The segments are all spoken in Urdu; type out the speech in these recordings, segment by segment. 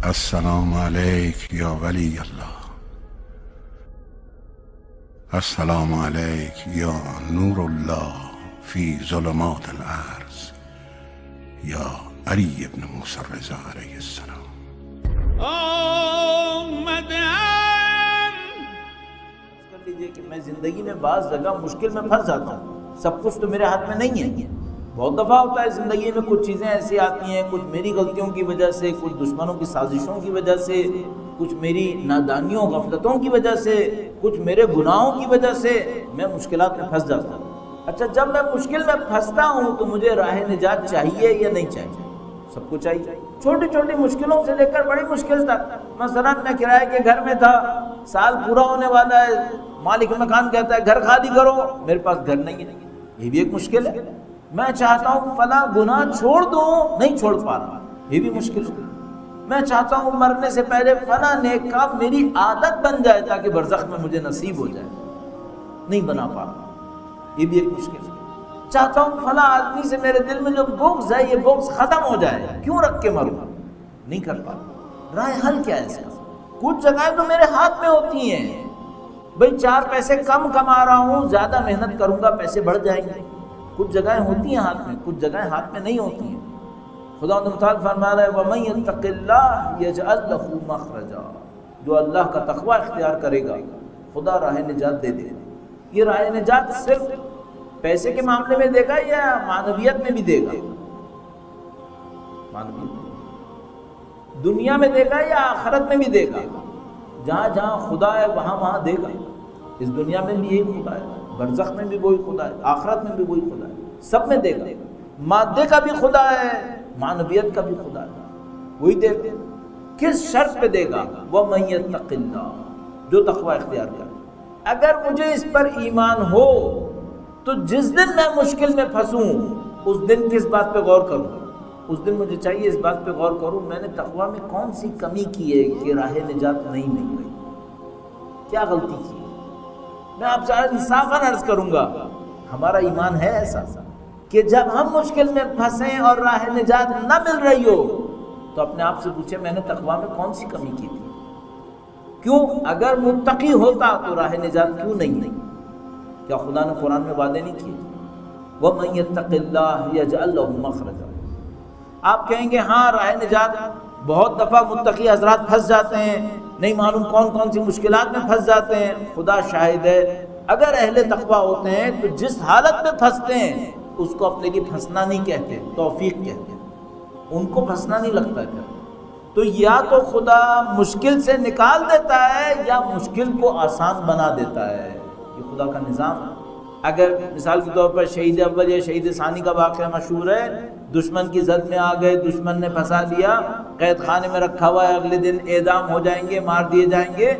السلام علیک یا ولی اللہ، السلام علیک یا نور اللہ فی ظلمات الارض یا علی ابن موسی الرضا علیہ السلام۔ کر لیجیے کہ میں زندگی میں بعض جگہ مشکل میں پھنس جاتا ہوں، سب کچھ تو میرے ہاتھ میں نہیں ہے۔ بہت دفعہ ہوتا ہے زندگی میں کچھ چیزیں ایسی آتی ہیں، کچھ میری غلطیوں کی وجہ سے، کچھ دشمنوں کی سازشوں کی وجہ سے، کچھ میری نادانیوں غفلتوں کی وجہ سے، کچھ میرے گناہوں کی وجہ سے میں مشکلات میں پھنس جاتا ہوں۔ اچھا، جب میں مشکل میں پھنستا ہوں تو مجھے راہ نجات چاہیے یا نہیں چاہیے؟ سب کو چاہیے، چھوٹی چھوٹی مشکلوں سے لے کر بڑی مشکل تک۔ مثلا میں کرائے کے گھر میں تھا، سال پورا ہونے والا ہے، مالک مکان کہتا ہے گھر خالی کرو، میرے پاس گھر نہیں ہے، یہ بھی ایک مشکل ہے۔ میں چاہتا ہوں فلاں گناہ چھوڑ دوں، نہیں چھوڑ پا رہا، یہ بھی مشکل ہے۔ میں چاہتا ہوں مرنے سے پہلے فلاں نیک کام میری عادت بن جائے تاکہ برزخ میں مجھے نصیب ہو جائے، نہیں بنا پا رہا، یہ بھی ایک مشکل ہے۔ چاہتا ہوں فلاں آدمی سے میرے دل میں جو بغض ہے یہ بغض ختم ہو جائے، کیوں رکھ کے مروں، نہیں کر پا رہا۔ راہ حل کیا ہے اس کا؟ کچھ جگہیں تو میرے ہاتھ میں ہوتی ہیں، بھئی 4 پیسے کم کما رہا ہوں، زیادہ محنت کروں گا پیسے بڑھ جائیں گے۔ کچھ جگہیں ہوتی ہیں ہاتھ میں، کچھ جگہیں ہاتھ میں نہیں ہوتی ہیں۔ خدا متعال فرما رہا ہے وَمَن يَتَّقِ اللَّهَ يَجْعَلْ لَهُ مَخْرَجًا، جو اللہ کا تقوی اختیار کرے گا خدا راہ نجات دے دے گا۔ یہ راہ نجات صرف پیسے کے معاملے میں دے گا یا معنویت میں بھی دے گا؟ معنویت دنیا میں دے گا یا آخرت میں بھی دے گا؟ جہاں جہاں خدا ہے وہاں وہاں دے گا۔ اس دنیا میں بھی یہی خدا ہے، برزخ میں بھی وہی خدا ہے، آخرت میں بھی وہی خدا ہے، سب میں دے گا۔ مادے کا بھی خدا ہے، معنویت کا بھی خدا ہے، وہی دے گا۔ کس شرط پہ دے گا؟ وَمَن يَتَّقِ اللَّهَ، جو تقوی اختیار کرے۔ اگر مجھے اس پر ایمان ہو تو جس دن میں مشکل میں پھنسوں اس دن کس بات پہ غور کروں؟ اس دن مجھے چاہیے اس بات پہ غور کروں میں نے تقوی میں کون سی کمی کی ہے کہ راہ نجات نہیں مل گئی، کیا غلطی کی۔ میں آپ سے انصافاً عرض کروں گا، ہمارا ایمان ہے ایسا کہ جب ہم مشکل میں پھنسیں اور راہ نجات نہ مل رہی ہو تو اپنے آپ سے پوچھیں میں نے تقوی میں کون سی کمی کی تھی؟ کیوں؟ اگر متقی ہوتا تو راہ نجات کیوں نہیں؟ کیا خدا نے قرآن میں وعدے نہیں کیے؟ وَمَن يَتَّقِ اللَّهَ يَجْعَلْ لَهُ مَخْرَجًا۔ آپ کہیں گے ہاں راہ نجات بہت دفعہ متقی حضرات پھنس جاتے ہیں، نہیں معلوم کون کون سی مشکلات میں پھنس جاتے ہیں۔ خدا شاہد ہے، اگر اہل تقوی ہوتے ہیں تو جس حالت میں پھنستے ہیں اس کو اپنے لیے پھنسنا نہیں کہتے، توفیق کہتے ہیں، ان کو پھنسنا نہیں لگتا ہے۔ تو یا تو خدا مشکل سے نکال دیتا ہے یا مشکل کو آسان بنا دیتا ہے، یہ خدا کا نظام ہے۔ اگر مثال کے طور پر شہید اول یا شہید ثانی کا واقعہ مشہور ہے، دشمن کی زد میں آ گئے، دشمن نے پھنسا دیا، قید خانے میں رکھا ہوا ہے، اگلے دن اعدام ہو جائیں گے، مار دیے جائیں گے۔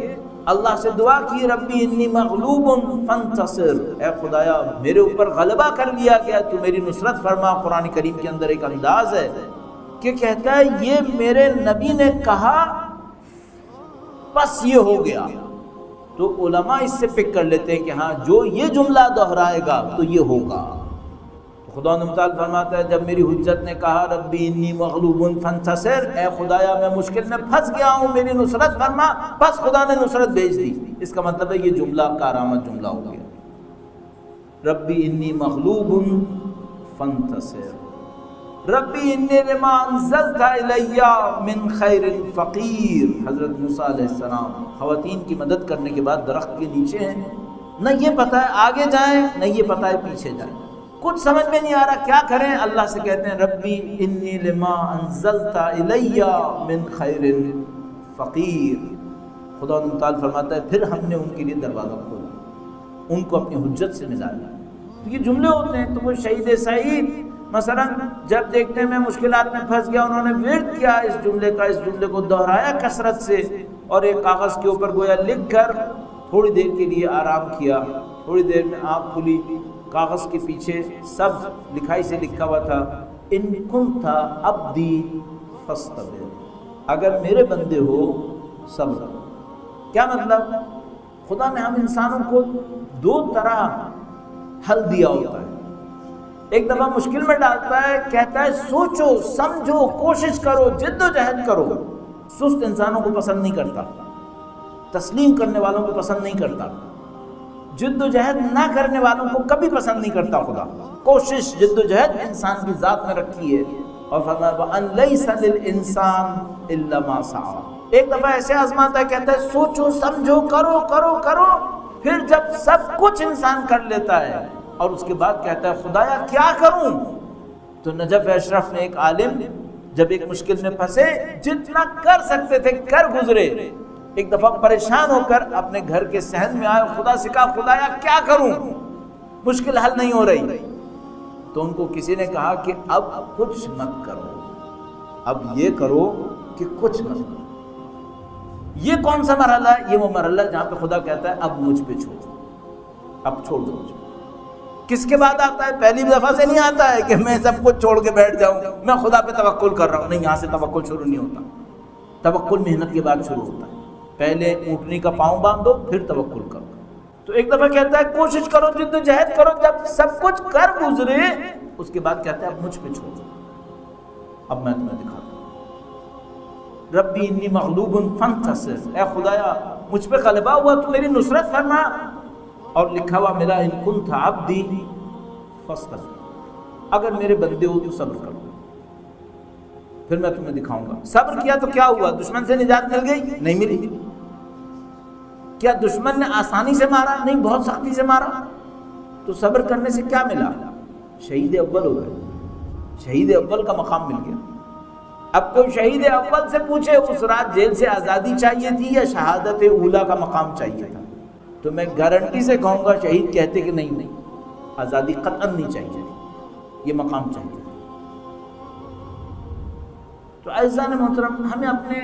اللہ سے دعا کی ربی انی مغلوب فانتصر، اے خدایا میرے اوپر غلبہ کر لیا گیا، تو میری نصرت فرما۔ قرآن کریم کے اندر ایک انداز ہے کہ کہتا ہے یہ میرے نبی نے کہا بس یہ ہو گیا، تو علماء اس سے پک کر لیتے ہیں کہ ہاں جو یہ جملہ دہرائے گا تو یہ ہوگا۔ خدا متعال فرماتا ہے جب میری حجت نے کہا ربی انی مغلوب فانتصر، اے خدایا میں مشکل میں پھنس گیا ہوں میری نصرت فرما، بس خدا نے نصرت بھیج دی۔ اس کا مطلب ہے یہ جملہ کارآمد جملہ ہو گیا، ربی انی مغلوب فانتصر، ربی انی لما انزلت الی من خیر فقیر۔ حضرت موسیٰ علیہ السلام خواتین کی مدد کرنے کے بعد درخت کے نیچے ہیں، نہ یہ پتہ ہے آگے جائیں نہ یہ پتہ ہے پیچھے جائیں، کچھ سمجھ میں نہیں آ رہا کیا کریں۔ اللہ سے کہتے ہیں ربی انی لما انزلت الی من خیر فقیر۔ خدا تعالیٰ فرماتا ہے پھر ہم نے ان کے لیے دروازہ کھولا، ان کو اپنی حجت سے نجات دیا۔ تو یہ جملے ہوتے ہیں۔ تو وہ شہید سعید مثلا جب دیکھتے ہیں میں مشکلات میں پھنس گیا، انہوں نے ورد کیا اس جملے کا، اس جملے کو دہرایا کثرت سے، اور ایک کاغذ کے اوپر گویا لکھ کر تھوڑی دیر کے لیے آرام کیا۔ تھوڑی دیر میں آنکھ کھلی، کاغذ کے پیچھے سبز لکھائی سے لکھا ہوا تھا ان کنت عبدی فاصطبر، اگر میرے بندے ہو صبر۔ کیا مطلب؟ خدا نے ہم انسانوں کو 2 طرح حل دیا ہوتا ہے۔ ایک دفعہ مشکل میں ڈالتا ہے، کہتا ہے سوچو سمجھو کوشش کرو جد و جہد کرو، سست انسانوں کو پسند نہیں کرتا، تسلیم کرنے والوں کو پسند نہیں کرتا، جد و جہد نہ کرنے والوں کو کبھی پسند نہیں کرتا خدا۔ کوشش جد و جہد انسان کی ذات میں رکھی ہے، اور فرمایا وَأَن لَيْسَ لِلْإِنسَانِ إِلَّا مَا سَعَى۔ ایک دفعہ ایسے آزماتا ہے، کہتا ہے سوچو سمجھو کرو کرو کرو، پھر جب سب کچھ انسان کر لیتا ہے اور اس کے بعد کہتا ہے خدایا کیا کروں؟ تو نجف اشرف نے ایک عالم جب ایک مشکل میں پھنسے، جتنا کر سکتے تھے کر گزرے، ایک دفعہ پریشان ہو کر اپنے گھر کے صحن میں آئے، خدا سے کہا خدایا کیا کروں؟ مشکل حل نہیں ہو رہی۔ تو ان کو کسی نے کہا کہ اب کچھ مت کرو، اب یہ کرو کہ کچھ مت کرو۔ یہ کون سا مرحلہ ہے؟ یہ وہ مرحلہ جہاں پہ خدا کہتا ہے اب مجھ پہ چھوڑو، اب چھوڑ دو مجھ پہ۔ کس کے بعد آتا ہے؟ پہلی دفعہ سے نہیں آتا ہے کہ میں سب کچھ چھوڑ کے بیٹھ جاؤں، میں خدا پہ توکل کر رہا ہوں، نہیں، یہاں سے توکل شروع نہیں ہوتا۔ توکل محنت کے بعد شروع ہوتا ہے، پہلے اونٹنی کا پاؤں باندھو پھر توکل کرو۔ تو ایک دفعہ کہتا ہے کوشش کرو، جد و جہد کرو، جب سب کچھ کر گزرے اس کے بعد کہتا ہے اب مجھ پہ چھوڑو، اب میں تمہیں دکھاتا ہوں۔ ربی انی مغلوب فانتصر، اے خدایا مجھ پہ غلبہ ہوا تو میری نصرت فرما، اور لکھا ہوا میرا ان کنت عبدی فاستغفر، اگر میرے بندے ہو تو صبر کرو، پھر میں تمہیں دکھاؤں گا۔ صبر کیا تو کیا ہوا؟ دشمن سے نجات مل گئی؟ نہیں ملی۔ کیا دشمن نے آسانی سے مارا؟ نہیں، بہت سختی سے مارا۔ تو صبر کرنے سے کیا ملا؟ شہید اول ہو گئے، شہید اول کا مقام مل گیا۔ اب کوئی شہید اول سے پوچھے اس رات جیل سے آزادی چاہیے تھی یا شہادت اولا کا مقام چاہیے تھا، تو میں گارنٹی سے کہوں گا شہید کہتے کہ نہیں، آزادی قطعاً نہیں چاہیے، یہ مقام چاہیے۔ تو اعزائے محترم، ہمیں اپنے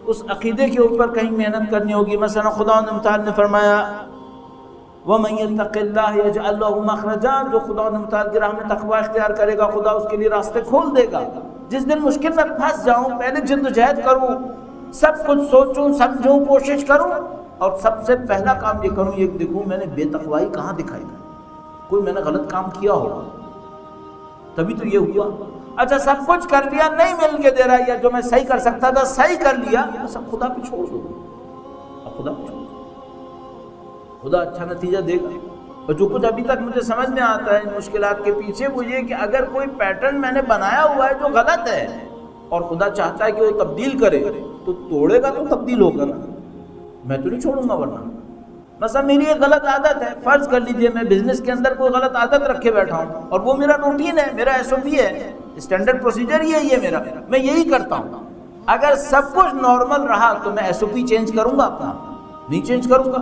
اس عقیدے کے اوپر کہیں محنت کرنی ہوگی۔ مثلا خدا متعال نے فرمایا وَمَن يَتَّقِ اللَّهَ يَجْعَلْ لَهُ مَخْرَجًا، جو خدا متعال کی راہ میں تقوی اختیار کرے گا خدا اس کے لیے راستے کھول دے گا۔ جس دن مشکل میں پھنس جاؤں پہلے جد و جہد کروں، سب کچھ سوچوں سمجھوں کوشش کروں، اور سب سے پہلا کام یہ کروں یہ دیکھوں میں نے بے تقوائی کہاں دکھائی ہے، کوئی میں نے غلط کام کیا ہوگا تبھی تو یہ ہوا۔ اچھا سب کچھ کر لیا نہیں مل کے دے رہا، یا جو میں صحیح کر سکتا تھا صحیح کر لیا، سب خدا پہ چھوڑ دو، اب خدا پہ چھوڑ دو، خدا اچھا نتیجہ دے گا۔ اور جو کچھ ابھی تک مجھے سمجھ میں آتا ہے ان مشکلات کے پیچھے وہ یہ کہ اگر کوئی پیٹرن میں نے بنایا ہوا ہے جو غلط ہے اور خدا چاہتا ہے کہ وہ تبدیل کرے تو توڑے گا تو تبدیل ہوگا نا، میں تو نہیں چھوڑوں گا۔ ورنہ مثلا میری ایک غلط عادت ہے، فرض کر لیجئے میں بزنس کے اندر کوئی غلط عادت رکھے بیٹھا ہوں اور وہ میرا روٹین ہے، میرا ایس او پی ہے، اسٹینڈرڈ پروسیجر ہی ہے یہ میرا، میں یہی کرتا ہوں۔ اگر سب کچھ نارمل رہا تو میں ایس او پی چینج کروں گا اپنا؟ نہیں چینج کروں گا۔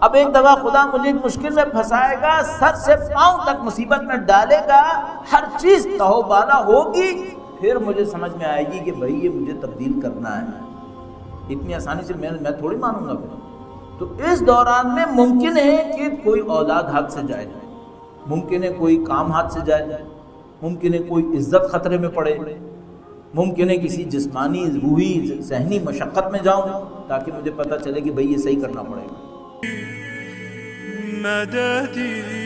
اب ایک دفعہ خدا مجھے ایک مشکل میں پھنسائے گا، سر سے پاؤں تک مصیبت میں ڈالے گا، ہر چیز تہو بالا ہوگی، پھر مجھے سمجھ میں آئے گی کہ بھائی یہ مجھے تبدیل کرنا ہے، اتنی آسانی سے میں تھوڑی مانوں گا پھر۔ تو اس دوران میں ممکن ہے کہ کوئی اولاد ہاتھ سے جائے، ممکن ہے کوئی کام ہاتھ سے جائے، ممکن ہے کوئی عزت خطرے میں پڑے، ممکن ہے کسی جسمانی روحی ذہنی مشقت میں جاؤں تاکہ مجھے پتہ چلے کہ بھئی یہ صحیح کرنا پڑے گا۔ مددی